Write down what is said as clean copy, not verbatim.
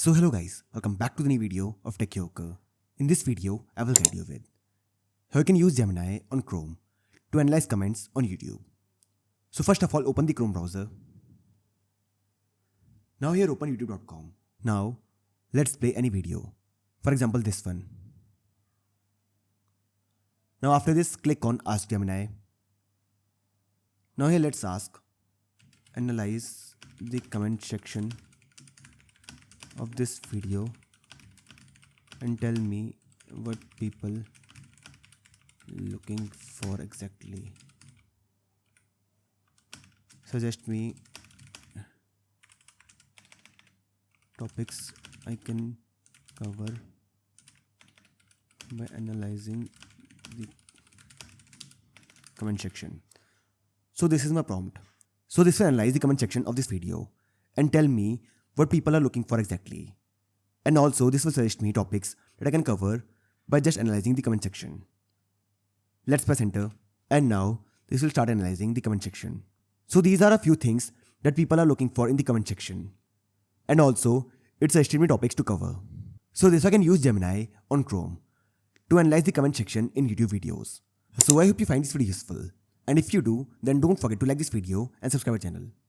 So hello guys, welcome back to the new video of Tech Yoker. In this video, I will guide you with how you can use Gemini on Chrome to analyze comments on YouTube. So first of all, open the Chrome browser. Now here open youtube.com. Now let's play any video. For example, this one. Now after this, click on Ask Gemini. Now here let's ask, analyze the comment section of this video and tell me what people looking for exactly. Suggest me topics I can cover by analyzing the comment section. So this is my prompt. So this will analyze the comment section of this video and tell me what people are looking for exactly. And also this will suggest me topics that I can cover by just analyzing the comment section. Let's press enter, and now this will start analyzing the comment section. So these are a few things that people are looking for in the comment section. And also it suggested me topics to cover. So this I can use Gemini on Chrome to analyze the comment section in YouTube videos. So I hope you find this video useful. And if you do, then don't forget to like this video and subscribe our channel.